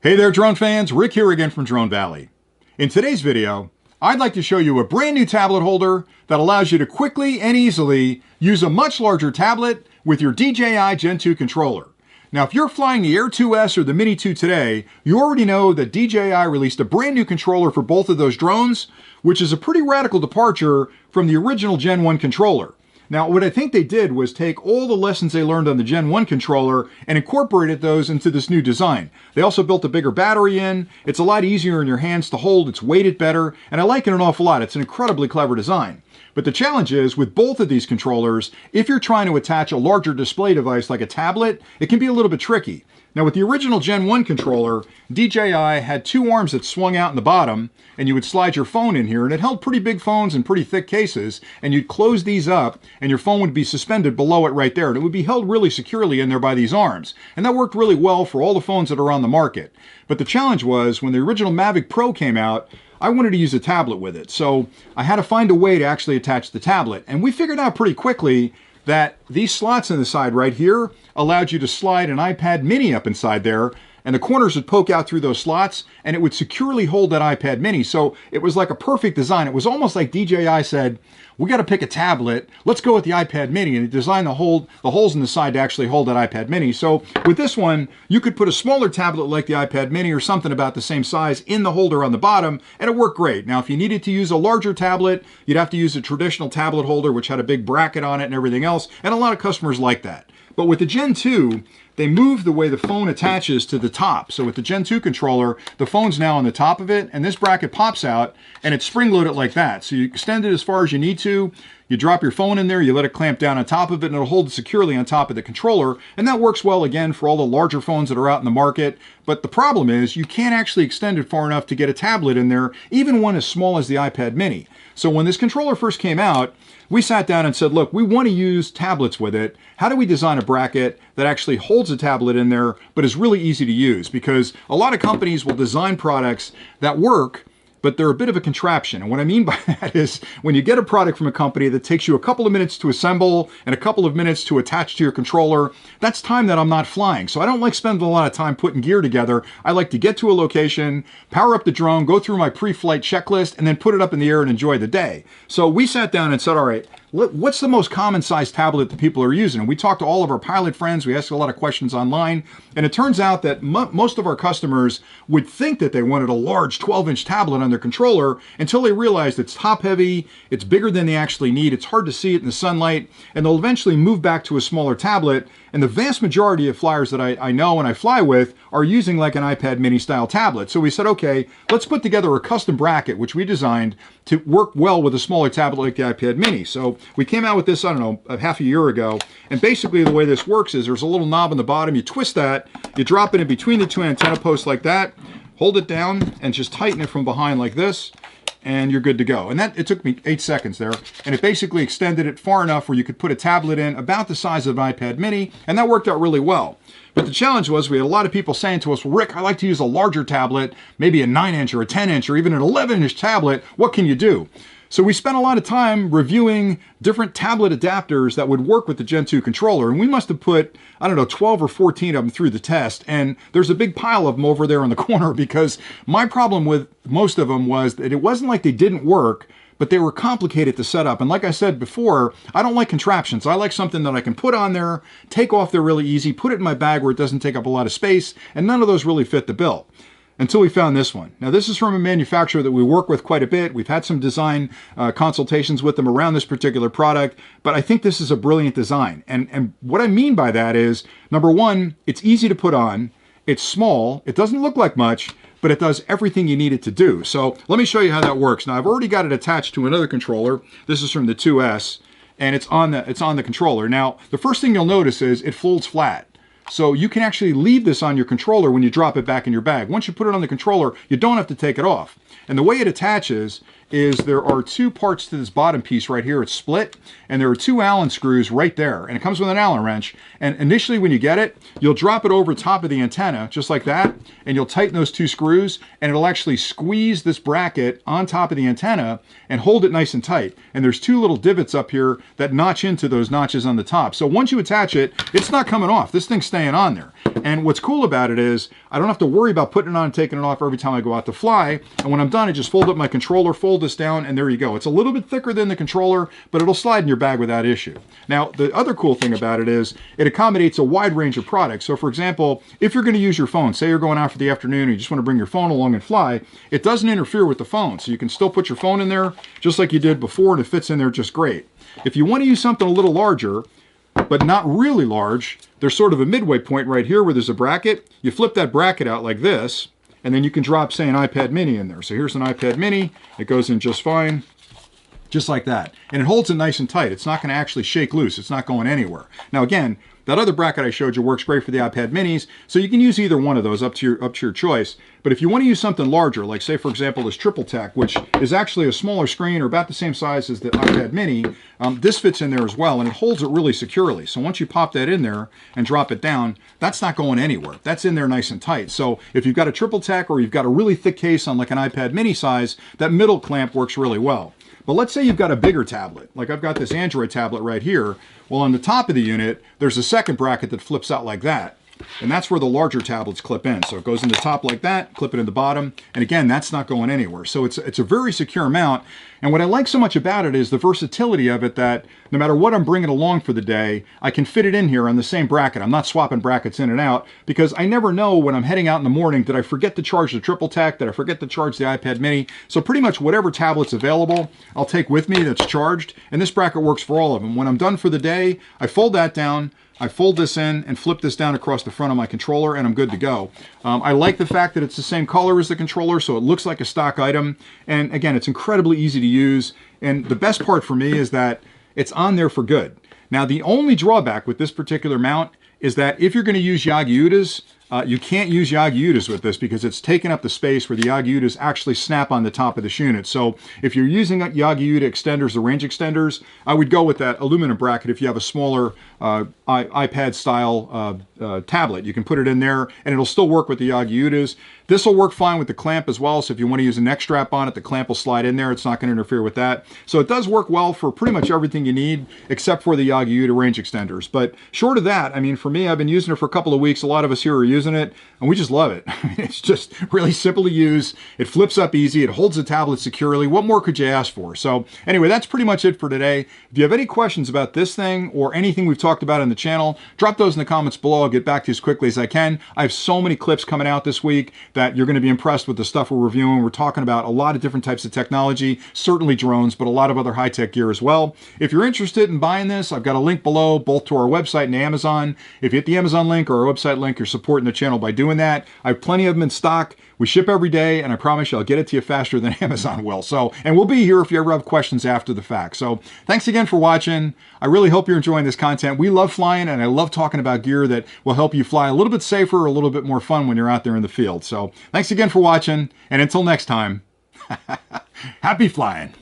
Hey there drone fans, Rick here again from Drone Valley. In today's video, I'd like to show you a brand new tablet holder that allows you to quickly and easily use a much larger tablet with your DJI Gen 2 controller. Now if you're flying the Air 2S or the Mini 2 today, you already know that DJI released a brand new controller for both of those drones, which is a pretty radical departure from the original Gen 1 controller. Now, what I think they did was take all the lessons they learned on the Gen 1 controller and incorporated those into this new design. They also built a bigger battery in. It's a lot easier in your hands to hold. It's weighted better, and I like it an awful lot. It's an incredibly clever design. But the challenge is, with both of these controllers, if you're trying to attach a larger display device like a tablet, it can be a little bit tricky. Now with the original Gen 1 controller, DJI had two arms that swung out in the bottom, and you would slide your phone in here, and it held pretty big phones and pretty thick cases, and you'd close these up, and your phone would be suspended below it right there, and it would be held really securely in there by these arms. And that worked really well for all the phones that are on the market. But the challenge was, when the original Mavic Pro came out, I wanted to use a tablet with it, so I had to find a way to actually attach the tablet. And we figured out pretty quickly that these slots on the side right here allowed you to slide an iPad mini up inside there, and the corners would poke out through those slots, and it would securely hold that iPad mini. So it was like a perfect design. It was almost like DJI said, we got to pick a tablet, let's go with the iPad mini, and it designed the holes in the side to actually hold that iPad mini. So with this one, you could put a smaller tablet like the iPad mini or something about the same size in the holder on the bottom, and it worked great. Now if you needed to use a larger tablet, you'd have to use a traditional tablet holder which had a big bracket on it and everything else, and a lot of customers like that. But with the Gen 2, they moved the way the phone attaches to the top. So with the Gen 2 controller, the phone's now on the top of it, and this bracket pops out, and it's spring-loaded like that. So you extend it as far as you need to, you drop your phone in there, you let it clamp down on top of it, and it'll hold it securely on top of the controller, and that works well, again, for all the larger phones that are out in the market. But the problem is, you can't actually extend it far enough to get a tablet in there, even one as small as the iPad mini. So when this controller first came out, we sat down and said, look, we want to use tablets with it. How do we design a bracket that actually holds a tablet in there, but is really easy to use? Because a lot of companies will design products that work, but they're a bit of a contraption. And what I mean by that is, when you get a product from a company that takes you a couple of minutes to assemble and a couple of minutes to attach to your controller, that's time that I'm not flying. So I don't like spending a lot of time putting gear together. I like to get to a location, power up the drone, go through my pre-flight checklist, and then put it up in the air and enjoy the day. So we sat down and said, all right, what's the most common size tablet that people are using? And we talked to all of our pilot friends. We asked a lot of questions online. And it turns out that most of our customers would think that they wanted a large 12-inch tablet on their controller until they realized it's top heavy, it's bigger than they actually need, it's hard to see it in the sunlight, and they'll eventually move back to a smaller tablet. And the vast majority of flyers that I know and I fly with are using like an iPad mini style tablet. So we said, okay, let's put together a custom bracket, which we designed to work well with a smaller tablet like the iPad mini. So we came out with this, I don't know, a half a year ago. And basically the way this works is there's a little knob on the bottom. You twist that, you drop it in between the two antenna posts like that, hold it down and just tighten it from behind like this, and you're good to go. And it took me 8 seconds there, and it basically extended it far enough where you could put a tablet in about the size of an iPad mini, and that worked out really well. But the challenge was, we had a lot of people saying to us, well, Rick, I like to use a larger tablet, maybe a 9-inch or a 10-inch or even an 11-inch tablet. What can you do? So we spent a lot of time reviewing different tablet adapters that would work with the Gen 2 controller, and we must have put, I don't know, 12 or 14 of them through the test, and there's a big pile of them over there in the corner, because my problem with most of them was that it wasn't like they didn't work, but they were complicated to set up. And like I said before, I don't like contraptions. I like something that I can put on there, take off there really easy, put it in my bag where it doesn't take up a lot of space, and none of those really fit the bill. Until we found this one. Now this is from a manufacturer that we work with quite a bit. We've had some design consultations with them around this particular product, but I think this is a brilliant design. And what I mean by that is, number one, it's easy to put on, it's small, it doesn't look like much, but it does everything you need it to do. So let me show you how that works. Now I've already got it attached to another controller. This is from the 2S, and it's on the controller. Now the first thing you'll notice is it folds flat. So you can actually leave this on your controller when you drop it back in your bag. Once you put it on the controller, you don't have to take it off. And the way it attaches is there are two parts to this bottom piece right here. It's split, and there are two Allen screws right there, and it comes with an Allen wrench. And initially when you get it, you'll drop it over top of the antenna, just like that, and you'll tighten those two screws, and it'll actually squeeze this bracket on top of the antenna and hold it nice and tight. And there's two little divots up here that notch into those notches on the top. So once you attach it, it's not coming off. This thing's staying on there. And what's cool about it is I don't have to worry about putting it on and taking it off every time I go out to fly. And when I'm done, I just fold up my controller, fold this down, and there you go. It's a little bit thicker than the controller, but it'll slide in your bag without issue. Now, the other cool thing about it is it accommodates a wide range of products. So for example, if you're going to use your phone, say you're going out for the afternoon and you just want to bring your phone along and fly, it doesn't interfere with the phone. So you can still put your phone in there just like you did before, and it fits in there just great. If you want to use something a little larger, but not really large, there's sort of a midway point right here where there's a bracket. You flip that bracket out like this, and then you can drop, say, an iPad mini in there. So here's an iPad mini. It goes in just fine, just like that. And it holds it nice and tight. It's not going to actually shake loose. It's not going anywhere. Now again, that other bracket I showed you works great for the iPad minis, so you can use either one of those up to your choice. But if you want to use something larger, like say for example this triple tech, which is actually a smaller screen or about the same size as the iPad mini, this fits in there as well, and it holds it really securely. So once you pop that in there and drop it down, that's not going anywhere. That's in there nice and tight. So if you've got a triple tech or you've got a really thick case on like an iPad mini size, that middle clamp works really well. But let's say you've got a bigger tablet, like I've got this Android tablet right here. Well, on the top of the unit, there's a second bracket that flips out like that. And that's where the larger tablets clip in. So it goes in the top like that, clip it in the bottom. And again, that's not going anywhere. So it's a very secure mount. And what I like so much about it is the versatility of it, that no matter what I'm bringing along for the day, I can fit it in here on the same bracket. I'm not swapping brackets in and out, because I never know when I'm heading out in the morning, did I forget to charge the triple tech? Did I forget to charge the iPad mini? So pretty much whatever tablet's available, I'll take with me that's charged. And this bracket works for all of them. When I'm done for the day, I fold that down, I fold this in and flip this down across the front of my controller, and I'm good to go. I like the fact that it's the same color as the controller, so it looks like a stock item. And again, it's incredibly easy to use. And the best part for me is that it's on there for good. Now, the only drawback with this particular mount is that if you're going to use Yagi-Udas, you can't use Yagi-Udas with this because it's taking up the space where the Yagi-Udas actually snap on the top of this unit. So if you're using Yagi-Uda extenders or range extenders, I would go with that aluminum bracket if you have a smaller iPad style tablet. You can put it in there and it'll still work with the Yagi-Udas. This will work fine with the clamp as well. So if you want to use a neck strap on it, the clamp will slide in there. It's not going to interfere with that. So it does work well for pretty much everything you need except for the Yagi-Uda range extenders. But short of that, I mean, for me, I've been using it for a couple of weeks. A lot of us here are using it and we just love it. I mean, it's just really simple to use. It flips up easy. It holds the tablet securely. What more could you ask for? So anyway, that's pretty much it for today. If you have any questions about this thing or anything we've talked about in the channel, drop those in the comments below. I'll get back to you as quickly as I can. I have so many clips coming out this week that you're going to be impressed with the stuff we're reviewing. We're talking about a lot of different types of technology, certainly drones, but a lot of other high-tech gear as well. If you're interested in buying this, I've got a link below, both to our website and Amazon. If you hit the Amazon link or our website link, you're supporting the channel by doing that. I have plenty of them in stock. We ship every day, and I promise you I'll get it to you faster than Amazon will. So, and we'll be here if you ever have questions after the fact. So thanks again for watching. I really hope you're enjoying this content. We love flying, and I love talking about gear that will help you fly a little bit safer, a little bit more fun when you're out there in the field. So thanks again for watching, and until next time, happy flying.